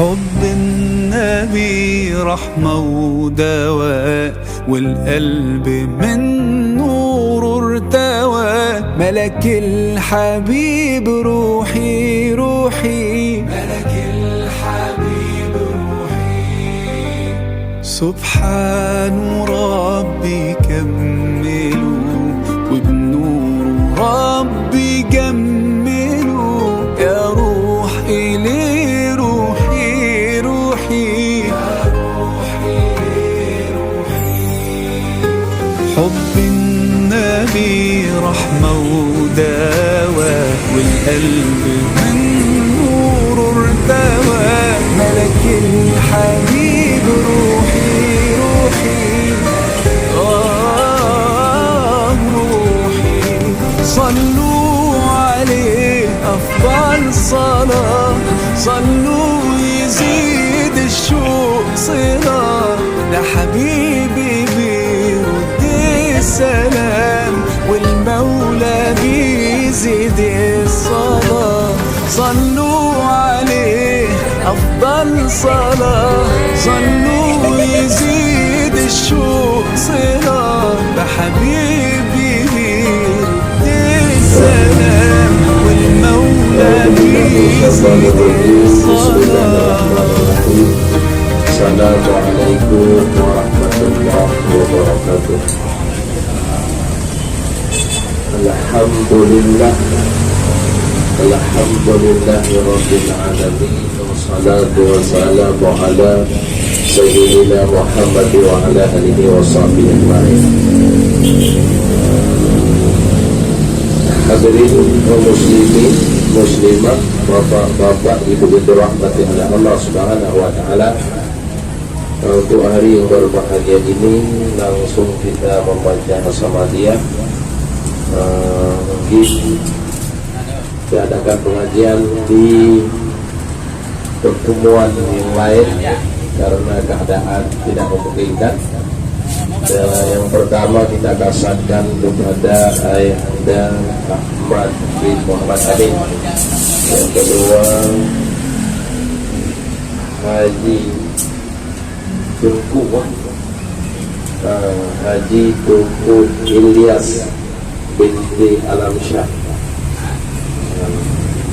حب النبي رحمة ودواء، والقلب من نور ارتوى. ملك الحبيب روحي روحي، ملك الحبيب روحي. سبحان ربي كملوا، وبنور ربي جملوا. يا روح إلي روحي روحي، يا روحي روحي. حب النبي رحمة ودواء، والقلب من نور ارتوى. ملك الحبيب روحي روحي، روحي. صلوا عليه أفضل صلاة، صلوا يزيد الشوق صلاة. ده حبيبي بيرد السلام، والمولى بيزيد الصلاة. صلوا عليه أفضل صلاة، صلوا يزيد الشوق صلاة. ده حبيبي بيرد السلام، والمولى بيزيد الصلاة. السلام عليكم ورحمة الله وبركاته. Alhamdulillah, alhamdulillahi rabbil alamin. Wassalatu wassalamu ala sayyidina Muhammad wa ala alihi wa sahbihi ajma'in. Hadirin wa muslimin, muslimah, bapak-bapak, ibu-ibu rahmati Allah subhanahu wa ta'ala. Untuk hari yang berbahagia ini langsung kita membaca Muhammadiyah. Mungkin diadakan pengajian di pertemuan yang lain karena keadaan tidak memungkinkan. Yang pertama kita kasihkan kepada Ayahanda Ahmad bin Muhammad Amin. Yang kedua Haji Tunku Haji Tunku Ilyas binti Alamsyah,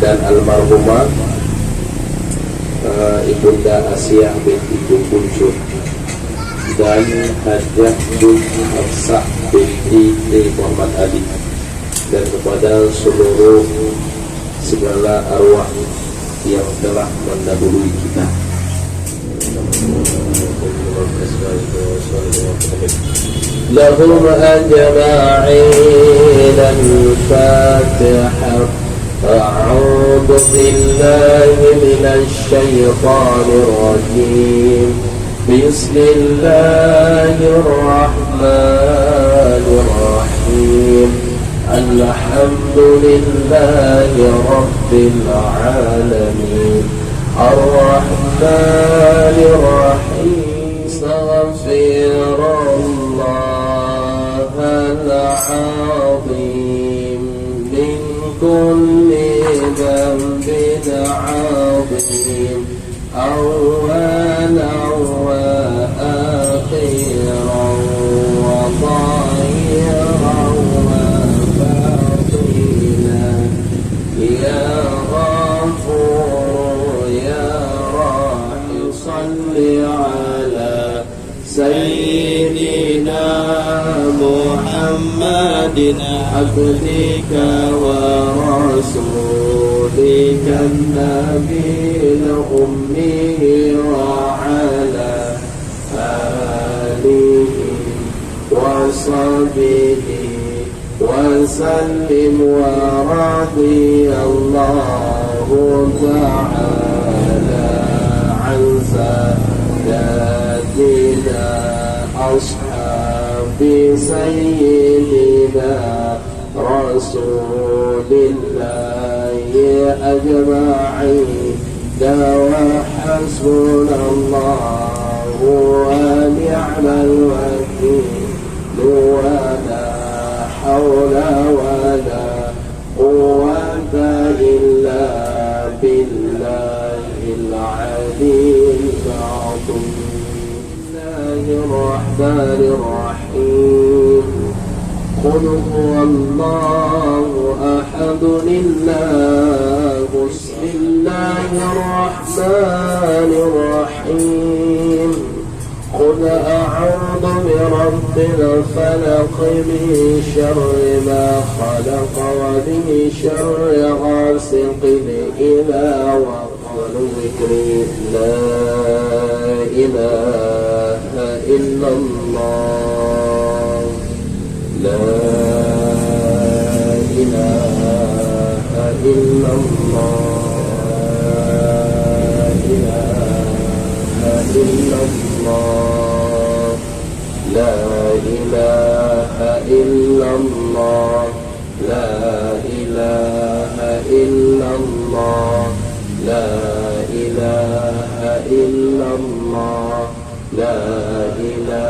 dan almarhumah Ibunda Asyah binti Tunku, dan Hajjah bin Hafsah binti Muhammad Ali, dan kepada seluruh segala arwah yang telah mendahului kita. لهم أجمعين الفاتحة. أعوذ بالله من الشيطان الرجيم. بسم الله الرحمن الرحيم. الحمد لله رب العالمين. الرحمن الرحيم. استغفر الله العظيم من كل ذنب عظيم، أولا وآخرا وظاهرا وباطنا. يا غفور يا راحم صل على سيدنا محمد عبدك ورسولك النبي الأمي، وعلى آله وصحبه وسلم. ورضي الله تعالى عن ساداتنا أصحاب سيدنا رسول الله أجمعين. وحسبنا الله ونعم الوكيل، ولا حول ولا قوة إلا بالله العلي الرحمن الرحيم قل هو الله أحد الله بسم الله الرحمن الرحيم قل أعوذ برب الفلق من شر ما خلق ومن شر غاسق إذا وقب لا إله إلا الله لا إله إلا الله لا إله إلا الله لا إله إلا الله لا إله إلا الله لا إله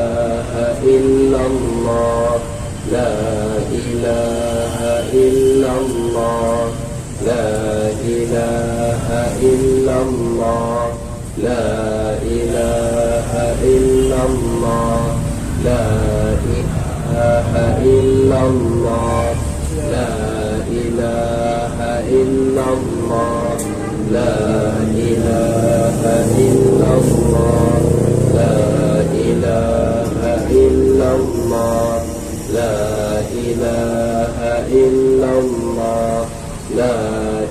إلا الله لا إله إلا الله لا إله إلا الله لا إله إلا الله لا إله إلا الله لا إله إلا الله لا إله إلا الله لا إله إلا الله لا إله إلا الله لا إله إلا الله لا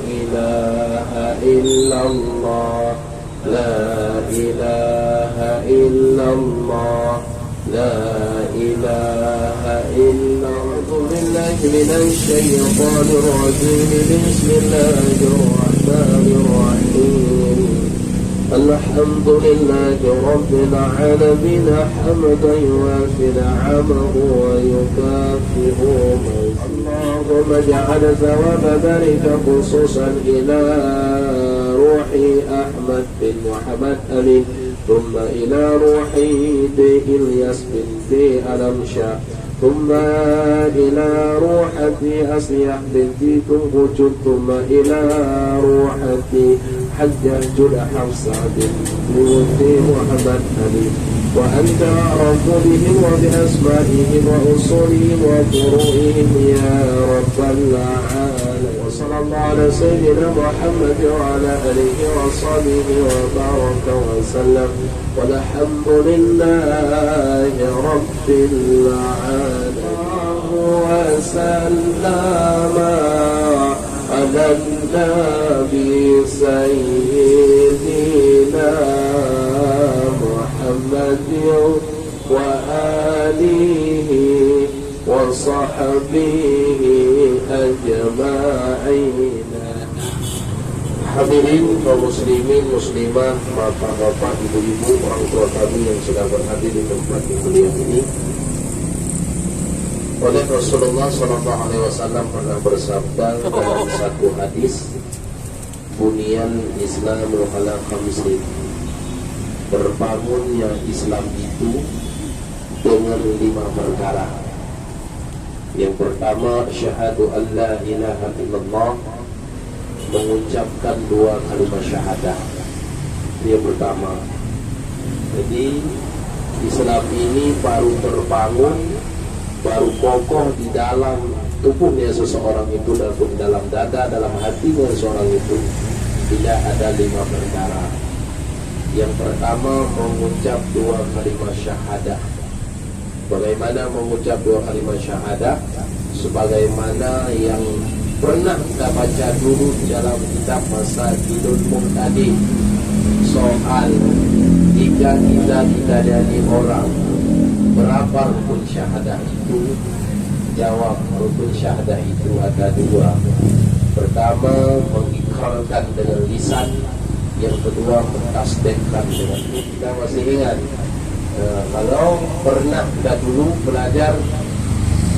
إله إلا الله لا إله إلا الله لا إله إلا أعوذ بالله من الشيطان الرجيم بسم الله الرحمن الرحيم الحمد لله رب العالمين حمدا يوافي نعمه ويكافئ مزيده اللهم اجعل ثواب ذلك خصوصا إلى روح أحمد بن محمد أمين ثم إلى روح إلياس بنت ألمشا ثم إلى روحة أصيح بنت تنبجر ثم إلى روحة حجاج الحفصة بنت محمد أمين وأنت أعرف بهم وبأسمائهم وأصولهم وفروعهم يا رب العالمين وصلى الله على سيدنا محمد وعلى آله وصحبه وبارك وسلم والحمد لله رب العالمين وسلم على النبي سيدنا محمد وآله وصحبه أجمعين. Hadirin kaum muslimin muslimat, bapak-bapak, ibu-ibu, orang tua kami yang sedang berhadir di tempat yang mulia ini. Oleh Rasulullah SAW pernah bersabda dalam satu hadis, Bunyan Islamul ala khamsin, berbangunnya Islam itu dengan 5 perkara. Yang pertama, syahadu an la ilaha illallah, mengucapkan 2 kalimat syahadah. Yang pertama. Jadi Islam ini baru terbangun, baru kokoh di dalam tubuhnya seseorang itu, dan dalam dada, dalam hatinya seseorang itu tidak ada 5 perkara. Yang pertama, mengucap 2 kalimat syahadah. Bagaimana mengucap 2 kalimat syahadah? Sebagaimana yang pernah kita baca dulu dalam kitab Masailul Muhtadi, soal jika kita ditanyai orang berapa rukun syahadah itu, jawab rukun syahadah itu ada 2. Pertama, mengikrarkan dengan lisan. Yang kedua, mentasdikkan dengan hati. Kita masih ingat kalau pernah kita dulu belajar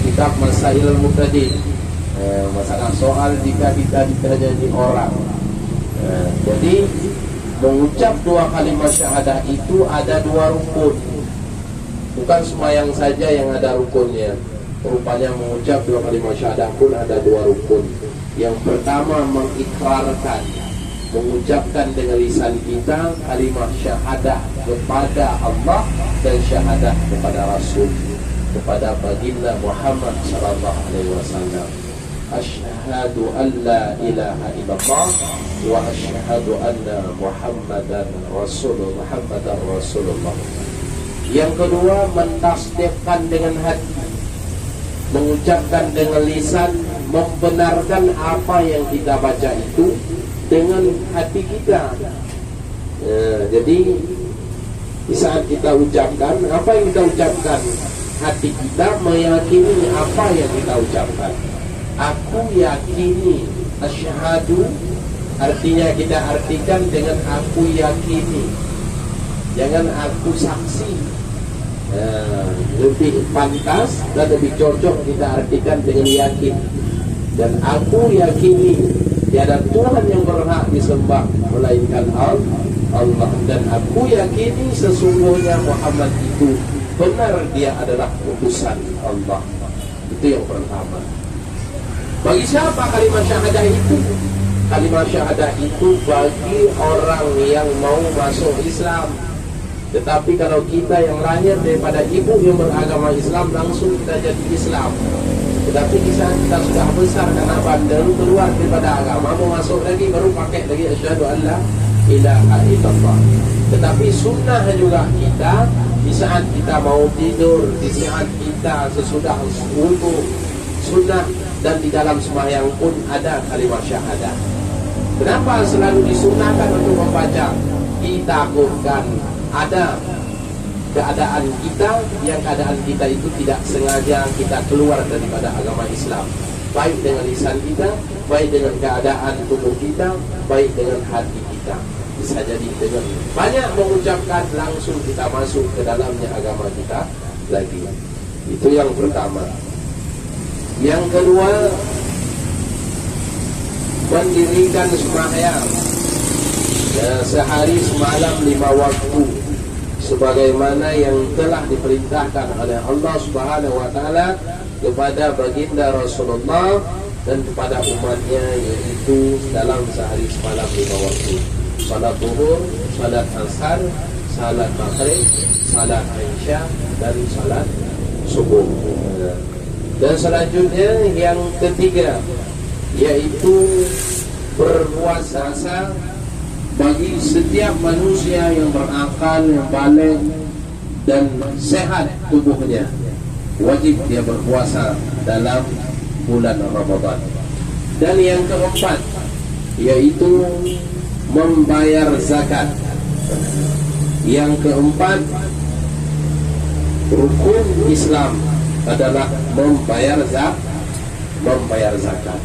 kitab Masailul Muhtadi, masalah soal jika kita ditanyai orang. Jadi mengucap 2 kalimat syahadah itu ada 2 rukun. Bukan sembahyang saja yang ada rukunnya. Rupanya mengucap 2 kalimat syahadah pun ada 2 rukun. Yang pertama, mengikrarkan. mengucapkan dengan lisan kita kalimah syahadah kepada Allah dan syahadah kepada Rasul, kepada baginda Muhammad sallallahu alaihi wasallam. Asyhadu an la ilaha illallah wa asyhadu anna Muhammadan Rasulullah. Yang kedua, mentasdikkan dengan hati, mengucapkan dengan lisan, membenarkan apa yang kita baca itu dengan hati kita. Jadi di saat kita ucapkan, apa yang kita ucapkan, hati kita meyakini apa yang kita ucapkan. Aku yakini, asyhadu, artinya kita artikan dengan aku yakini, jangan aku saksi. Lebih pantas dan lebih cocok kita artikan dengan yakin. Dan aku yakini tiada Tuhan yang berhak disembah melainkan Allah, dan aku yakini sesungguhnya Muhammad itu benar, dia adalah utusan Allah. Itu yang pertama. Bagi siapa kalimat syahadah itu? Kalimat syahadah itu bagi orang yang mau masuk Islam. Tetapi kalau kita yang lahir daripada ibu yang beragama Islam, langsung kita jadi Islam. Tetapi di saat kita sudah besar karena bandel, keluar daripada agama, mau masuk lagi, baru pakai lagi asyhadu an la ilaha illallah. Tetapi sunnah juga kita, di saat kita mau tidur, di saat kita sesudah wudu, sunnah, dan di dalam sembahyang pun ada kalimat syahadah. Kenapa selalu disunahkan untuk membaca? Ditakutkan ada keadaan kita, yang keadaan kita itu tidak sengaja kita keluar daripada agama Islam, baik dengan lisan kita, baik dengan keadaan tubuh kita, baik dengan hati kita. Bisa jadi dengan banyak mengucapkan, langsung kita masuk ke dalamnya agama kita lagi. Itu yang pertama. Yang kedua, mendirikan sembahyang sehari semalam 5 waktu, sebagaimana yang telah diperintahkan oleh Allah Subhanahu wa taala kepada baginda Rasulullah dan kepada umatnya, yaitu dalam sehari semalam 5 waktu. Salat zuhur, salat asar, salat maghrib, salat isya, dan salat subuh. Dan selanjutnya yang ketiga, yaitu berpuasa bagi setiap manusia yang berakal, yang balik dan sehat tubuhnya, wajib dia berpuasa dalam bulan Ramadan. Dan yang keempat, yaitu membayar zakat. Yang keempat, rukun Islam adalah membayar zakat.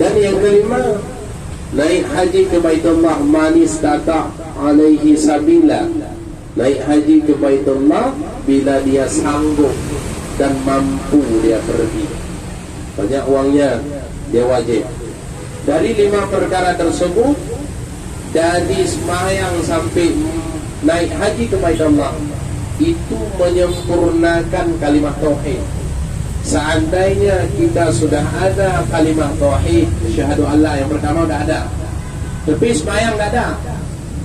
Dan yang kelima, naik haji ke Baitullah man istata' alaihi sabila. Naik haji ke Baitullah bila dia sanggup dan mampu dia pergi. Banyak uangnya, dia wajib. Dari 5 perkara tersebut, dari sembahyang sampai naik haji ke Baitullah, itu menyempurnakan kalimat tauhid. Seandainya kita sudah ada kalimat tauhid, syahadu Allah yang pertama sudah ada, tapi sembahyang tidak ada,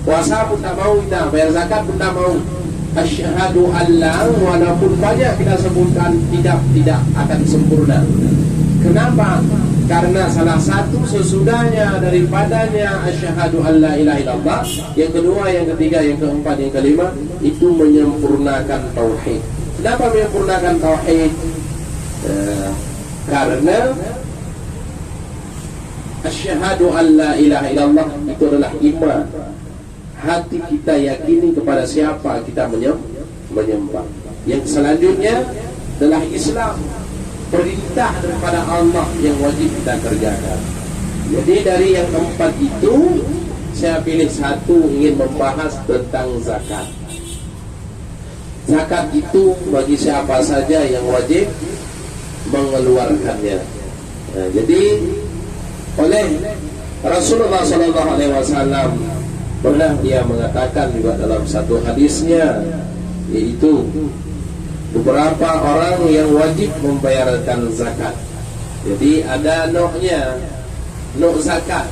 puasa pun tak mau kita, bayar zakat pun tak mau, asyhadu Allah walaupun banyak kita sebutkan, tidak akan sempurna. Kenapa? Karena salah satu sesudahnya daripadanya asyhadu alla ilaha illallah, yang kedua, yang ketiga, yang keempat, yang kelima, itu menyempurnakan tauhid. Kenapa menyempurnakan tauhid? Karena asyhadu alla ilaha illallah itu adalah iman. Hati kita yakini kepada siapa kita menyembah. Yang selanjutnya adalah Islam, perintah daripada Allah yang wajib kita kerjakan. Jadi dari yang keempat itu, saya pilih satu, ingin membahas tentang zakat. Zakat itu bagi siapa saja yang wajib mengeluarkannya. Nah, jadi oleh Rasulullah SAW pernah dia mengatakan juga dalam satu hadisnya, yaitu beberapa orang yang wajib membayarkan zakat. Jadi ada noknya, nok zakat.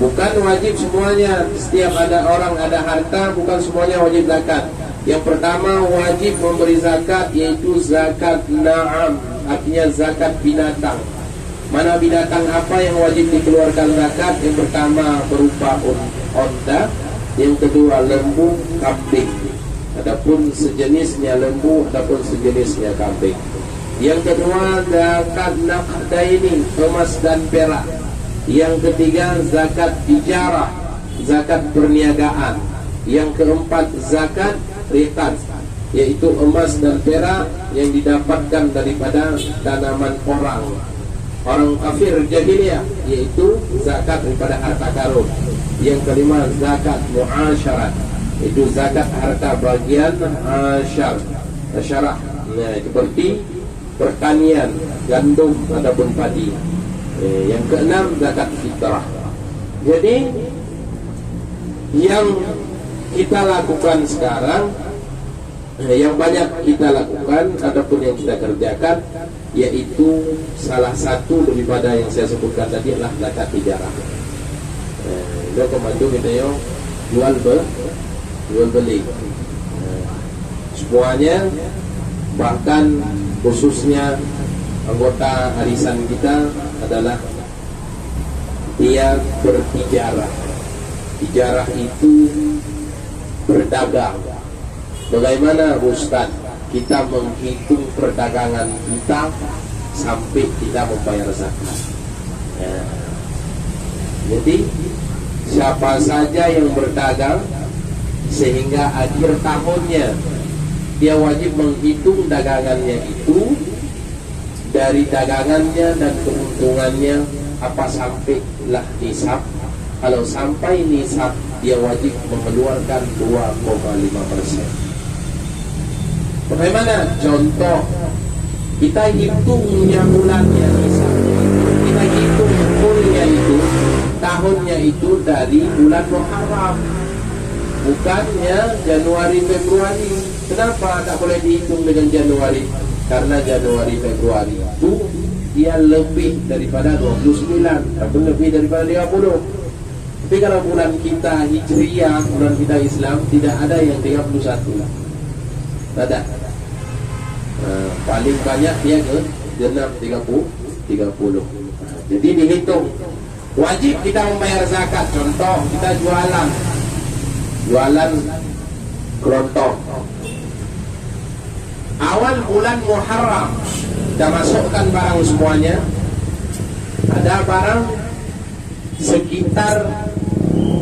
Bukan wajib semuanya. Setiap ada orang ada harta, bukan semuanya wajib zakat. Yang pertama wajib memberi zakat, yaitu zakat na'am, artinya zakat binatang. Mana binatang apa yang wajib dikeluarkan zakat? Yang pertama berupa onta, yang kedua lembu, kambing. Adapun sejenisnya lembu, adapun sejenisnya kambing. Yang kedua zakat naqdaini, emas dan perak. Yang ketiga zakat tijarah, zakat perniagaan. Yang keempat zakat riqad, yaitu emas dan perak yang didapatkan daripada tanaman orang kafir jahiliyah, yaitu zakat daripada harta karun. Yang kelima zakat muasyarat, itu zakat harta bagian asyarah, seperti pertanian, gandum ataupun padi. Yang keenam zakat fitrah. Jadi yang kita lakukan sekarang, yang banyak kita lakukan ataupun yang kita kerjakan, yaitu salah satu daripada yang saya sebutkan tadi adalah zakat tijarah. Dia komando kita yo jual beli. Semuanya, bahkan khususnya anggota arisan kita adalah dia bertijarah. Tijarah itu berdagang. Bagaimana Ustaz kita menghitung perdagangan kita sampai kita membayar zakat? Jadi siapa saja yang berdagang sehingga akhir tahunnya dia wajib menghitung dagangannya itu, dari dagangannya dan keuntungannya apa sampailah nisab. Kalau sampai nisab, dia wajib mengeluarkan 2,5%. Bagaimana? Contoh, kita hitungnya bulannya nisab, kita hitung fullnya itu, tahunnya itu dari bulan Muharram, bukannya Januari Februari. Kenapa tak boleh dihitung dengan Januari? Karena Januari Februari itu dia lebih daripada 29 atau lebih daripada 30. Tapi kalau bulan kita Hijriah, bulan kita Islam, tidak ada yang 31. Tak ada. Paling banyak dia genap 30. Jadi dihitung. Wajib kita membayar zakat. Contoh, kita jualan kelontong. Awal bulan Muharram kita masukkan barang semuanya. Ada barang sekitar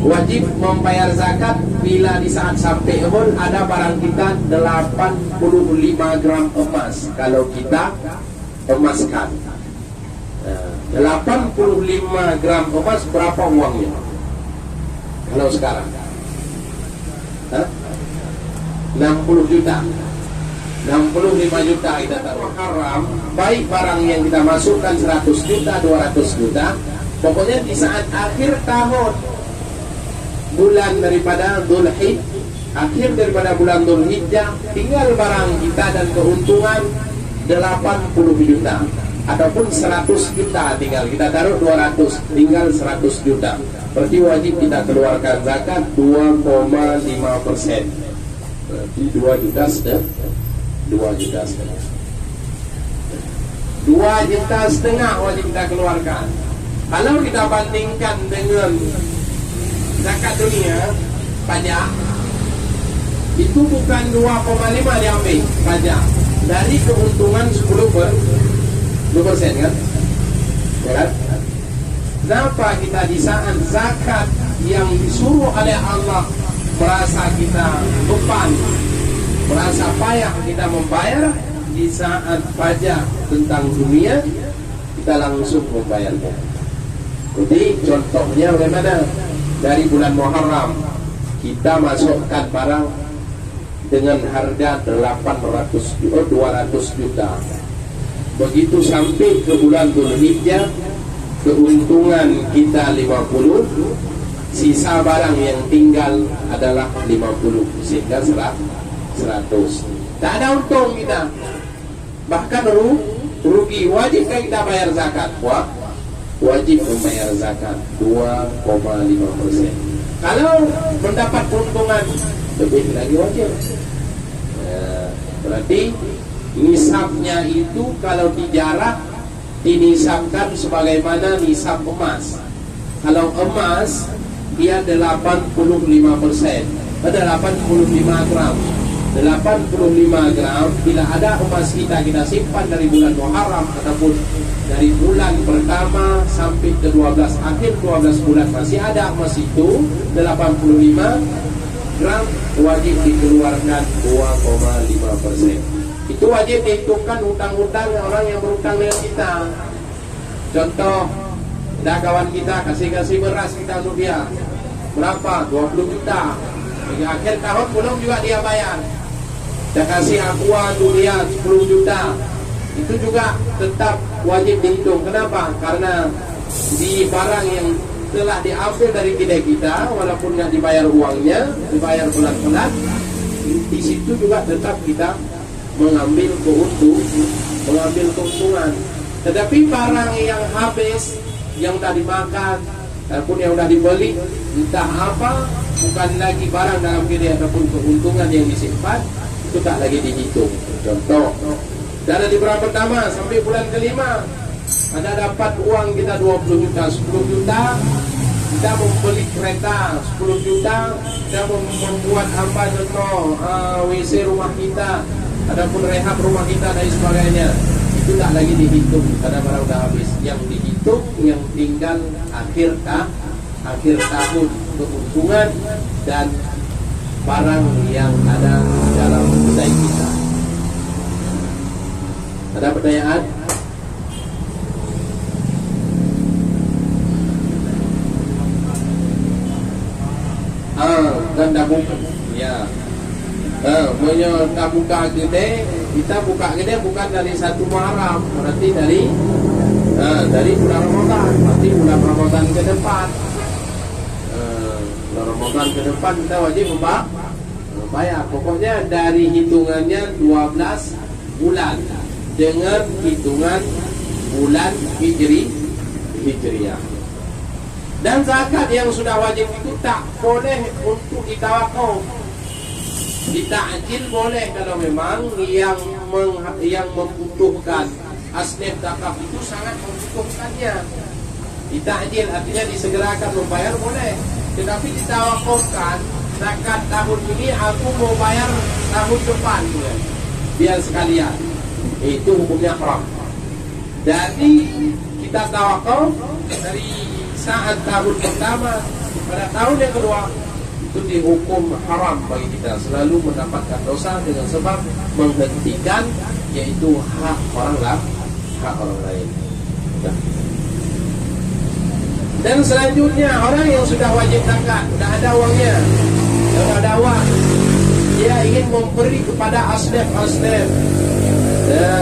wajib membayar zakat bila di saat sampai pun ada barang kita 85 gram emas. Kalau kita emaskan 85 gram emas, berapa uangnya kalau sekarang? 60 juta, 65 juta kita taruh. Haram, baik barang yang kita masukkan 100 juta, 200 juta, pokoknya di saat akhir tahun, bulan daripada Dzulhijjah, akhir daripada bulan Dzulhijjah, tinggal barang kita dan keuntungan 80 juta ataupun 100 juta, tinggal kita taruh 200, tinggal 100 juta. Berarti wajib kita keluarkan zakat 2,5%. Berarti 2 juta setengah. 2 juta setengah wajib kita keluarkan. Kalau kita bandingkan dengan zakat dunia, pajak itu bukan 2,5 diambil pajak dari keuntungan 10% kan? Ya kan? Kenapa kita di saat zakat yang disuruh oleh Allah merasa kita beban, merasa payah kita membayar, di saat pajak tentang dunia kita langsung membayarnya. Jadi contohnya bagaimana? Dari bulan Muharram kita masukkan barang dengan harga 200 juta. Begitu sampai ke bulan Dzulhijjah, keuntungan kita 50, sisa barang yang tinggal adalah 50, sehingga 100. Tak ada untung kita, bahkan rugi. Wajibkah kita bayar zakat? Wah, wajib membayar zakat 2,5%. Kalau mendapat keuntungan lebih lagi wajib. Berarti nisabnya itu kalau dijarak dinisabkan sebagaimana nisab emas. Kalau emas dia 85%, ada 85 gram. 85 gram bila ada emas kita simpan dari bulan Muharram ataupun dari bulan pertama sampai ke 12 akhir 12 bulan masih ada emas itu 85 gram, wajib dikeluarkan 2,5%. Itu wajib dihitungkan hutang-hutang orang yang berhutang dengan kita. Contoh, ada kawan kita kasih beras kita untuk dia berapa? 20 juta. Hingga akhir tahun belum juga dia bayar. Kita kasih aqua untuk dia 10 juta. Itu juga tetap wajib dihitung. Kenapa? Karena di barang yang telah diambil dari kedai kita, walaupun nggak dibayar uangnya, dibayar pelan-pelan, di situ juga tetap kita mengambil keuntungan. Tetapi barang yang habis, yang sudah dimakan ataupun yang sudah dibeli, entah apa, bukan lagi barang dalam kedai ataupun keuntungan yang disimpan, itu tak lagi dihitung. Contoh, dari di bulan pertama sampai bulan kelima Anda dapat uang kita 20 juta, 10 juta kita membeli kereta, 10 juta kita membuat apa contoh WC rumah kita ataupun rehab rumah kita dan sebagainya. Itu tak lagi dihitung karena barang sudah habis. Yang dihitung yang tinggal akhir tahun keuntungan dan barang yang ada dalam kedai kita. Ada pertanyaan? Kan dah buka, ya. Dah buka kedai, kita buka kedai bukan dari 1 Muharram, berarti dari bulan Ramadan, berarti bulan Ramadan ke depan. Bulan Ramadan ke depan kita wajib membayar. Pokoknya dari hitungannya 12 bulan dengan hitungan bulan Hijriah. Dan zakat yang sudah wajib itu tak boleh untuk ditawakuf. Ditakjil boleh kalau memang yang membutuhkan asnaf zakat itu sangat membutuhkannya. Ditakjil artinya disegerakan membayar boleh. Tetapi ditawakufkan, zakat tahun ini aku mau bayar tahun depan ya. Biar sekalian. Itu hukumnya haram. Jadi kita tawakuf dari saat tahun pertama pada tahun yang kedua itu dihukum haram bagi kita, selalu mendapatkan dosa dengan sebab menghentikan yaitu hak orang lain. Dan selanjutnya orang yang sudah wajib zakat, sudah ada uangnya, sudah ada uang, dia ingin memberi kepada asnaf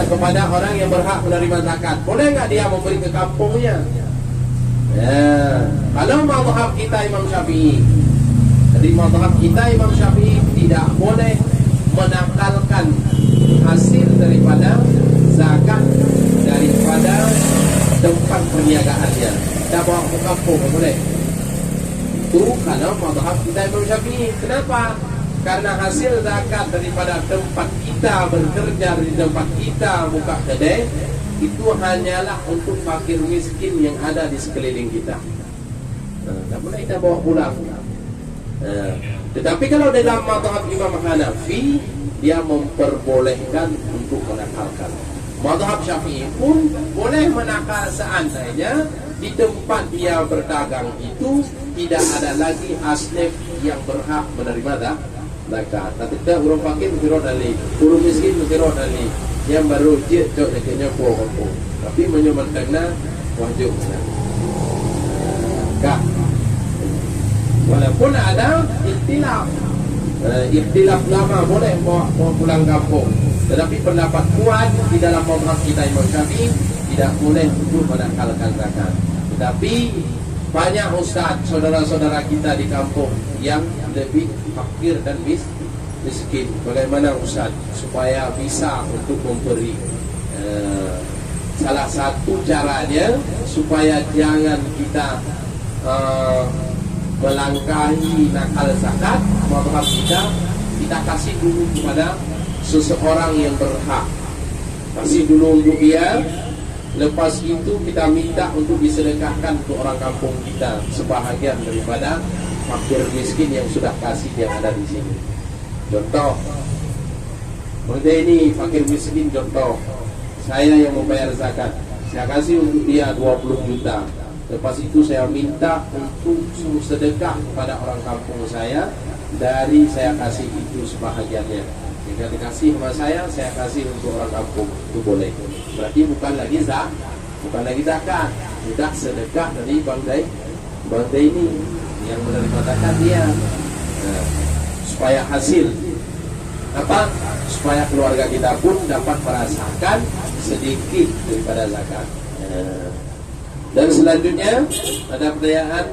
kepada orang yang berhak menerima zakat, boleh nggak dia memberi ke kampungnya? Ya, kalau mazhab kita Imam Syafi'i, dari mazhab kita Imam Syafi'i tidak boleh menakalkan hasil daripada zakat daripada tempat perniagaannya. Kita bawa ke kampung boleh. Itu kalau mazhab kita Imam Syafi'i. Kenapa? Karena hasil zakat daripada tempat kita bekerja, di tempat kita buka kedai, itu hanyalah untuk fakir miskin yang ada di sekeliling kita. Tak boleh kita bawa pulang. Tetapi kalau dalam mazhab Imam Hanafi, dia memperbolehkan untuk menakalkan. Mazhab Syafi'i pun boleh menakal seandainya di tempat dia berdagang itu tidak ada lagi asnaf yang berhak menerima zakat. Tapi kita urang fakir mesti dari, urang miskin mesti dari. Yang baru dia cok dekatnya kampung. Tapi menyementara wajib kah? Walaupun ada ikhtilaf lama boleh bawa pulang kampung. Tetapi pendapat kuat di dalam mazhab kita Imam Syafi'i tidak boleh untuk menakalkan zakat. Tetapi banyak ustaz saudara-saudara kita di kampung yang lebih fakir dan miskin. Bagaimana ustaz supaya bisa untuk memberi salah satu caranya supaya jangan kita melangkahi nakal zakat, maka kita kasih dulu kepada seseorang yang berhak. Kasih dulu untuk dia. Lepas itu kita minta untuk disedekahkan untuk orang kampung kita sebahagian daripada fakir miskin yang sudah kasih yang ada di sini. Contoh, seperti ini fakir miskin contoh. Saya yang membayar zakat, saya kasih untuk dia 20 juta. Lepas itu saya minta untuk sedekah kepada orang kampung saya. Dari saya kasih itu sebahagiannya. Jika dikasih sama saya kasih untuk orang kampung. Itu boleh. Berarti bukan lagi zakat, sudah sedekah dari bangdai ini yang menerima zakat dia. Nah, supaya hasil apa? Supaya keluarga kita pun dapat merasakan sedikit daripada zakat. Nah, dan selanjutnya ada pertanyaan.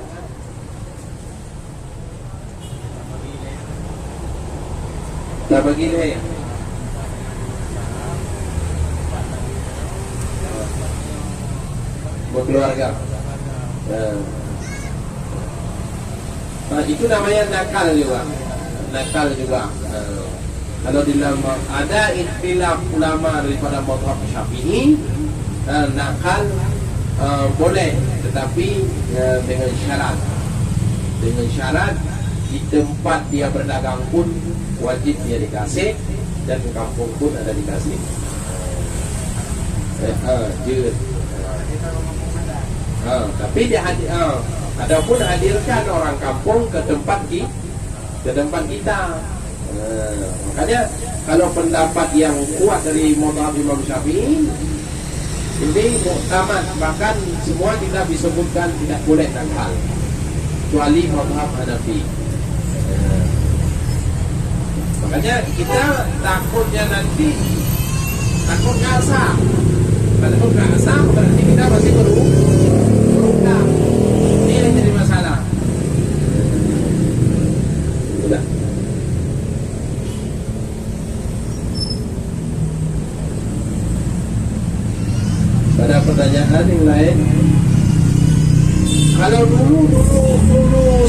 Tak bagi dia berkeluarga. Nah, itu namanya nakal juga. Kalau di dalam ada ikhtilaf ulama daripada mazhab Syafi'i, nakal boleh, tetapi dengan syarat di tempat dia berdagang pun wajib dia dikasih, dan di kampung pun ada dikasih. Tapi dia adapun hadirkan orang kampung ke tempat kita. Makanya kalau pendapat yang kuat dari mazhab Imam Syafi'i ini muktamad, bahkan semua kita disebutkan tidak boleh nakal kecuali mazhab Hanafi. Makanya kita takutnya nanti takut ngasah. Kalau ngasah berarti kita masih berhutang. Ini yang jadi masalah. Sudah. Ada pertanyaan yang lain? Kalau dulu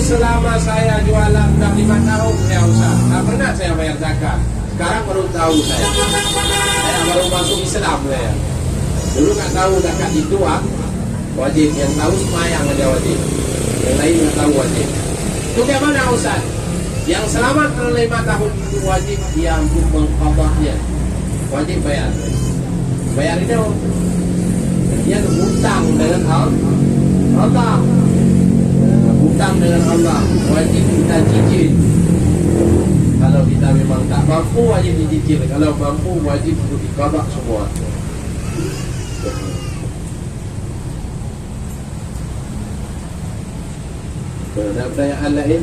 selama saya jualan udah 5 tahun saya usah, nggak pernah saya bayar zakat. Sekarang baru tahu saya baru masuk Islam saya. Dulu nggak tahu zakat itu wajib, yang tahu sembahyang aja wajib, yang lain nggak tahu wajib. Itu bagaimana Ustaz? Yang selamat 5 tahun itu wajib dia untuk mengqadahnya, wajib bayar. Bayar itu dia hutang dengan Allah. Hutang dengan Allah wajib kita cicil. Kalau kita memang tak mampu wajib dicicil, kalau mampu wajib untuk diqadah semua. Ada pertanyaan lain?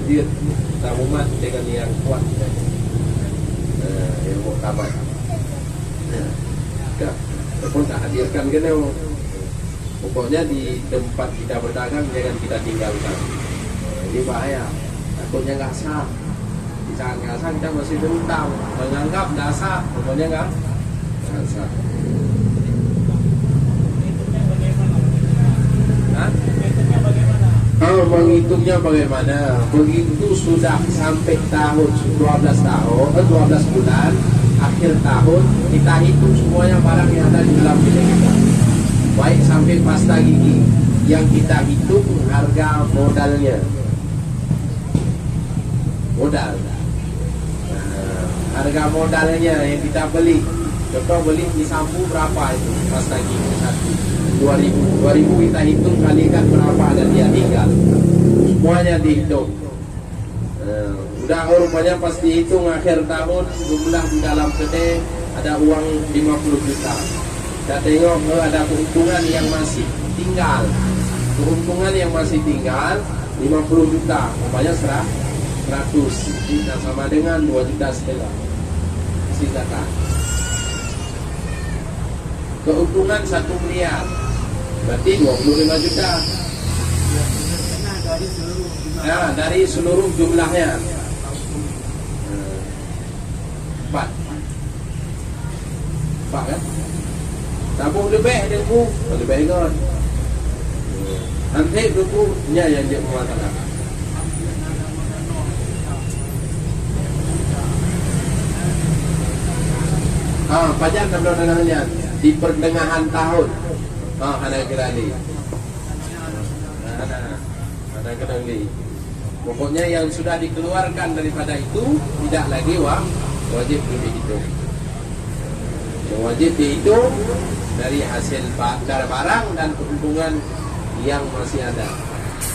Dia tamumat dengan yang kuat, yang muktamad. Pun tak hadirkan kena. Pokoknya di tempat kita berdagang jangan kita tinggalkan. Ini bahaya. Takutnya nggak sah. Di saat nggak sah kita masih berhutang, menganggap nggak sah. Pokoknya nggak sah. Menghitungnya bagaimana? Begitu sudah sampai tahun 12 bulan, akhir tahun kita hitung semuanya barang yang ada di dalam milik kita. Baik sampai pasta gigi yang kita hitung harga modalnya. Harga modalnya yang kita beli. Contoh beli di sampo berapa itu pasta gigi satu? 2000 kita hitung kalikan berapa dan dia tinggal. Semuanya dihitung. Udah rupanya pas dihitung akhir tahun jumlah di dalam kedai ada uang 50 juta. Kita tengok ada keuntungan yang masih tinggal. keuntungan yang masih tinggal 50 juta, umpamanya 100 juta sama dengan 2 juta setengah isi zakat. Keuntungan 1 miliar berarti 25 juta. Nah, dari seluruh jumlahnya 4 kan? Tabung lebih dia pun lebih kan. Nanti buku nya yang dia mengatakan. Pajak kendaraan di pertengahan tahun. Ada kerali. Ada kerali. Pokoknya yang sudah dikeluarkan daripada itu tidak lagi wajib dihitung. Yang wajib dihitung dari hasil barang dan keuntungan yang masih ada.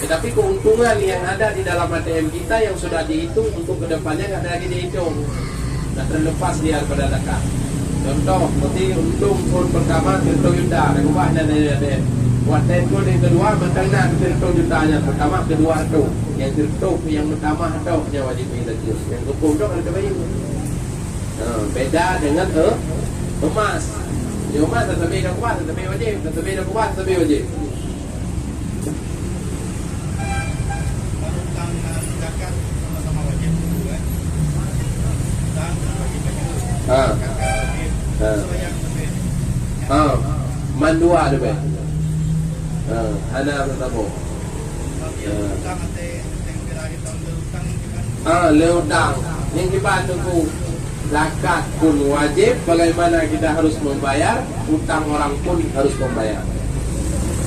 Tetapi keuntungan yang ada di dalam ATM kita yang sudah dihitung untuk kedepannya nggak ada lagi dihitung. Nah, terlepas dia daripada zakat. Contoh, seperti untung tahun pertama 1 juta, dan ubahnya dari ATM. Buat tahun yang kedua, makanya 1 jutanya pertama, kedua itu. Yang tertutup, yang pertama itu yang wajib dihitung. Yang kepung itu ada bayu. Beda dengan emas. Emas tetapi dah kuat, tetapi wajib, tetapi dah kuat, tetapi wajib. Mandua ada be. Ada berapa? Leutang. Yang kita tunggu zakat pun wajib, bagaimana kita harus membayar, utang orang pun harus membayar.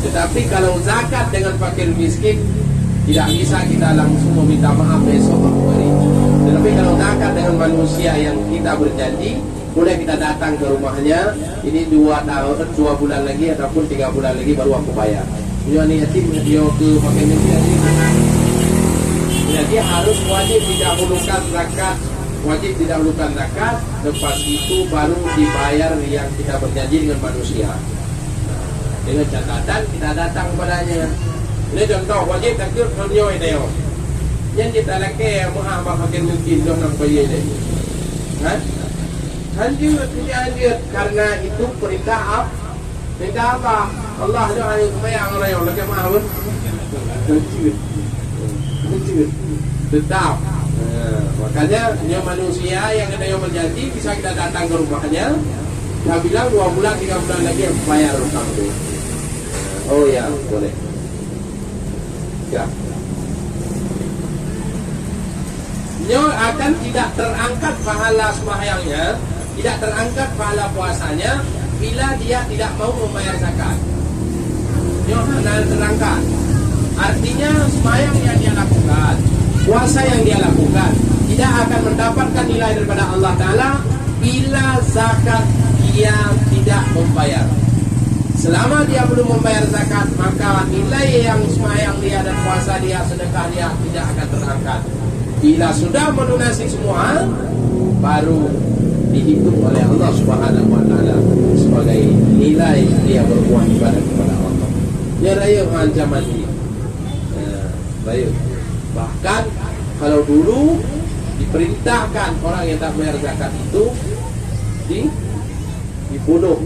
Tetapi kalau zakat dengan fakir miskin tidak bisa kita langsung meminta maaf besok hari. Tetapi kalau zakat dengan manusia yang kita berjanji, boleh kita datang ke rumahnya. Ini 2 bulan lagi ataupun 3 bulan lagi baru aku bayar. Ini yatim dia ke fakir miskin. Jadi harus wajib didahulukan zakat. Wajib didahulukan zakat. Lepas itu baru dibayar yang kita berjanji dengan manusia. Dengan catatan kita datang kepadanya. Ini contoh wajib takdir dunia ini. Yang kita laki maha fakir miskin dong nak bayar ini. Kan? Hancur karena itu perintah apa? Allah doa supaya orang yang lagi mahu hancur tetap. Makanya dia manusia yang ada yang berjanji bisa kita datang ke rumahnya. Dia bilang 2 bulan 3 bulan lagi yang bayar utang itu. Oh ya boleh. Ya. Dia akan tidak terangkat pahala sembahyangnya, tidak terangkat pahala puasanya bila dia tidak mau membayar zakat. Dia hanya terangkat. Artinya sembahyang yang dia lakukan, puasa yang dia lakukan tidak akan mendapatkan nilai daripada Allah Ta'ala bila zakat dia tidak membayar. Selama dia belum membayar zakat, maka nilai yang sembahyang dia dan puasa dia, sedekah dia tidak akan terangkat. Bila sudah melunasi semua, baru dihitung oleh Allah Subhanahu wa Ta'ala sebagai nilai dia berbuat ibadah kepada Allah. Dia raya ancaman ini. Raya. Bahkan kalau dulu diperintahkan orang yang tak bayar zakat itu dibunuh,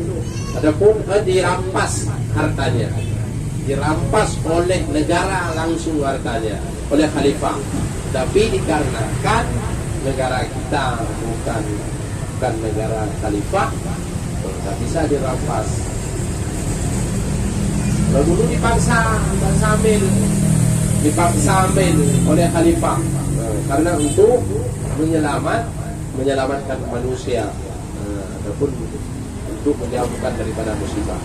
adapun dirampas hartanya, dirampas oleh negara langsung hartanya, oleh khalifah. Tapi dikarenakan negara kita bukan negara khalifah, tak bisa dirampas. Kalau dulu dipaksa ambil oleh khalifah, karena untuk menyelamatkan manusia, ataupun untuk menjauhkan daripada musibah.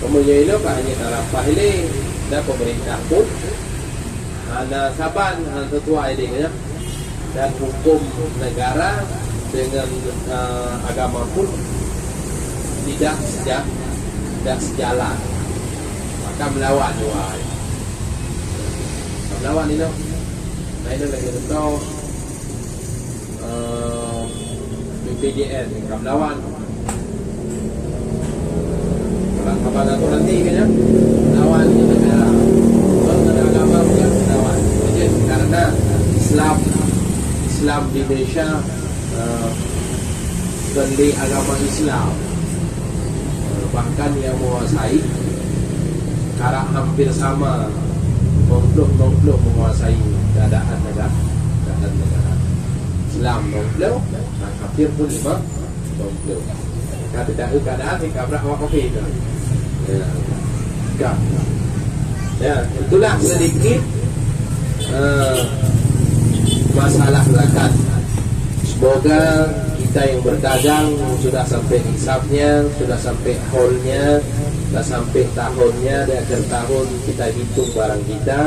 Kemudian itu hanya tarafah ini dan pemerintah pun ada saban sesuai dengan dan hukum negara dengan agama pun tidak sejalan, maka melawan itu. Nah ini lagi contoh BPJS melawan orang apa tu nanti kan ya lawan negara orang ada agama punya lawan jadi karena Islam di Indonesia beli agama Islam bahkan yang menguasai cara hampir sama nongklok menguasai keadaan negara Islam nongklok kafir pun lima nongklok kalau tidak keadaan ni kabrak awak kafir ya itulah sedikit masalah zakat. Semoga kita yang berdagang sudah sampai hisabnya, sudah sampai haulnya, sudah sampai tahunnya, di akhir tahun kita hitung barang kita.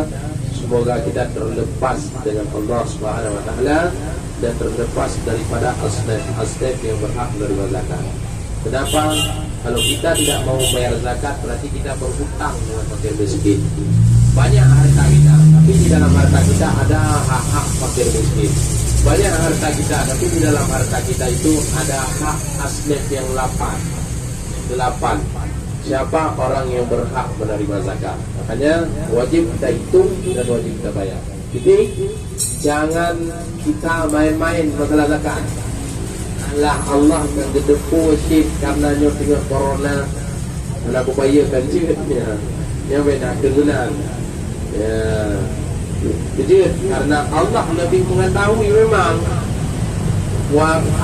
Semoga kita terlepas dengan Allah Subhanahu Wa Taala dan terlepas daripada asnaf yang berhak menerima zakat. Kenapa? Kalau kita tidak mau bayar zakat, berarti kita berhutang dengan fakir miskin. Banyak harta kita, tapi di dalam harta kita ada hak-hak fakir miskin. Banyak harta kita, tapi di dalam harta kita itu ada hak asnaf yang 8. Siapa orang yang berhak menerima zakat? Makanya wajib kita hitung dan wajib kita bayar. Jadi jangan kita main-main masalah zakat. Allah yang gedepu shit karena tengah corona nak upayakan jeutnya yang beda kelunan ya jadi karena Allah lebih mengetahui memang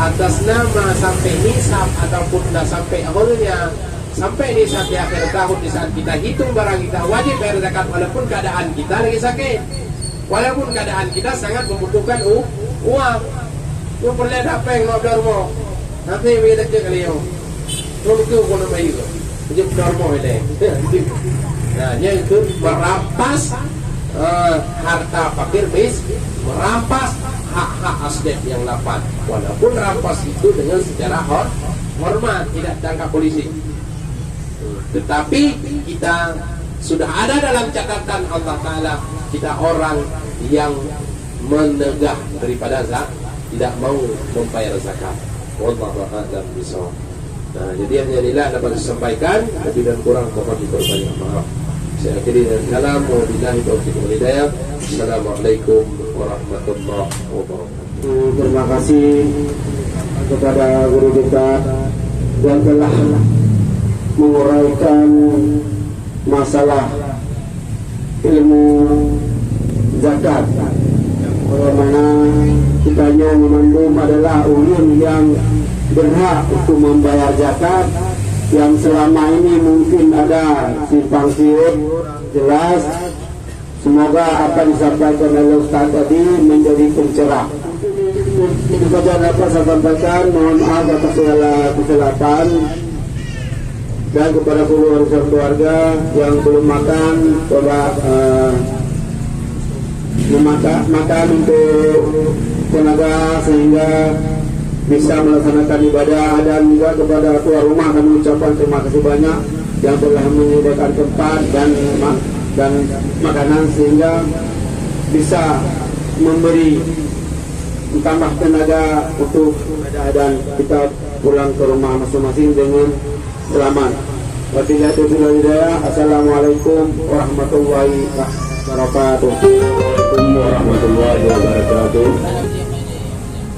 atas nama sampai nisab ataupun dah sampai awalnya sampai di saat di akhir tahun di saat kita hitung barang kita wajib bayar zakat walaupun keadaan kita lagi sakit, walaupun keadaan kita sangat membutuhkan uang. Yung perlihat apa yang nodar mo, nanti may dagdag kaliyo. Tulog ko na may ito. Yung nodar mo ini. Nah, dia itu merampas harta fakir miskin, merampas hak-hak asnaf yang 8. Walaupun rampas itu dengan secara hormat, tidak tangkap polisi. Tetapi kita sudah ada dalam catatan Allah Ta'ala, kita orang yang menegah daripada zakat, tidak mau membayar zakat. Wallahu a'lam bishawab. Nah, jadi inilah dapat disampaikan, lebih dan kurang mohon diperbanyak maaf. Saya akhiri dengan kalam wabillahi taufiq wal hidayah. Assalamualaikum warahmatullahi wabarakatuh. Terima kasih kepada guru kita yang telah menguraikan masalah ilmu zakat. Bagaimana kitanya memandum adalah ulun yang berhak untuk membayar zakat, yang selama ini mungkin ada simpang siur jelas. Semoga apa disampaikan oleh Ustaz tadi menjadi pencerah. Itu saja dapat saya sampaikan. Mohon maaf atas segala kesilapan, dan kepada seluruh keluarga yang belum makan, coba makan untuk tenaga sehingga bisa melaksanakan ibadah. Dan juga kepada tuan rumah kami ucapkan terima kasih banyak yang telah menyediakan tempat dan makanan sehingga bisa memberi tambah tenaga untuk ibadah dan kita pulang ke rumah masing-masing dengan selamat. Wabillahi taufiq wal hidayah. Assalamualaikum warahmatullahi wabarakatuh. Warahmatullahi wabarakatuh.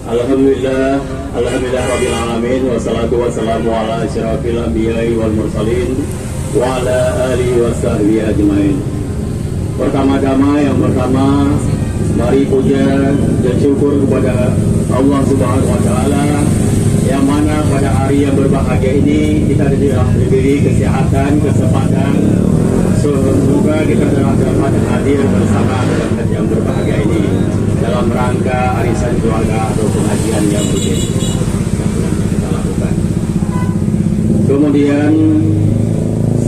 Alhamdulillah rabbil alamin, wassalatu wassalamu ala asyrafil anbiya'i wal mursalin wa ala alihi wa sahbihi ajmain. Pertama-tama yang pertama, mari puja dan syukur kepada Allah Subhanahu wa taala yang mana pada hari yang berbahagia ini kita diberi kesehatan, kesempatan. Semoga kita telah dapat hadir bersama dalam hari yang berbahagia ini dalam rangka arisan keluarga atau pengajian yang rutin kita lakukan. Kemudian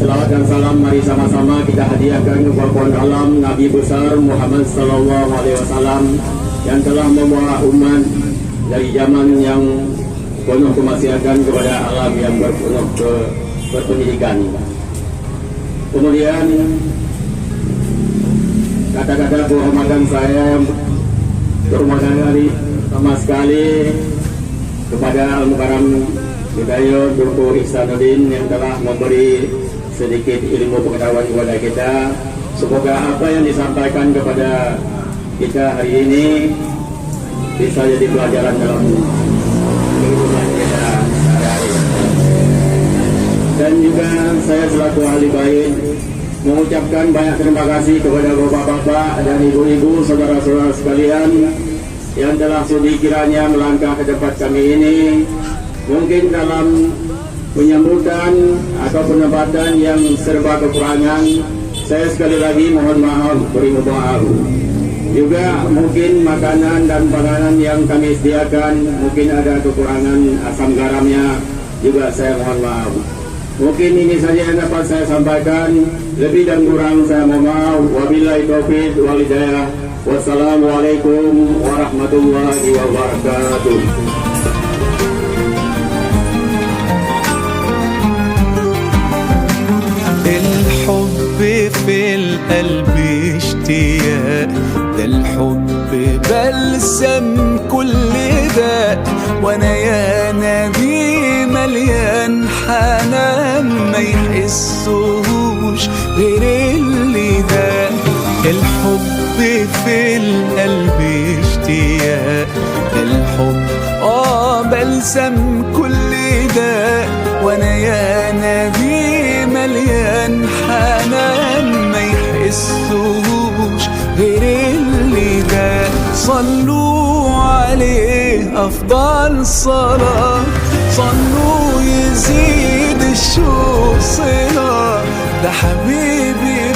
selawat dan salam mari sama-sama kita hadiahkan kepada alam Nabi besar Muhammad sallallahu alaihi wasallam yang telah membawa umat dari zaman yang penuh kemaksiatan kepada alam yang penuh berpendidikan. Kemudian kata-kata penghormatan saya berhormatan kali pertama sekali kepada Al-Mukarram Hidayat Dr. Ihsanuddin yang telah memberi sedikit ilmu pengetahuan kepada kita. Semoga apa yang disampaikan kepada kita hari ini bisa jadi pelajaran dalam kehidupan kita sehari-hari. Dan juga saya selaku ahli bait mengucapkan banyak terima kasih kepada bapak-bapak dan ibu-ibu, saudara-saudara sekalian yang telah sudi kiranya melangkah ke tempat kami ini, mungkin dalam penyambutan atau penempatan yang serba kekurangan. Saya sekali lagi mohon maaf, beri maaf. Juga mungkin makanan dan panganan yang kami sediakan mungkin ada kekurangan asam garamnya, juga saya mohon maaf. Mungkin ini saja yang dapat saya sampaikan. Lebih dan kurang saya mohon maaf. Wabillahi taufiq wal hidayah. Wassalamualaikum warahmatullahi wabarakatuh. الحب في القلب اشتياق، ده الحب بلسم كل داء، وانا يا نبي مليان حنان ما يحسوش غير اللي ده. الحب في القلب اشتياق، ده الحب بلسم كل داء، وانا يا نبي مليان حنان ما يحسوش غير اللي ده. صلوا عليه أفضل صلاة، صلوا يزيد الشوق صلاة، ده حبيبي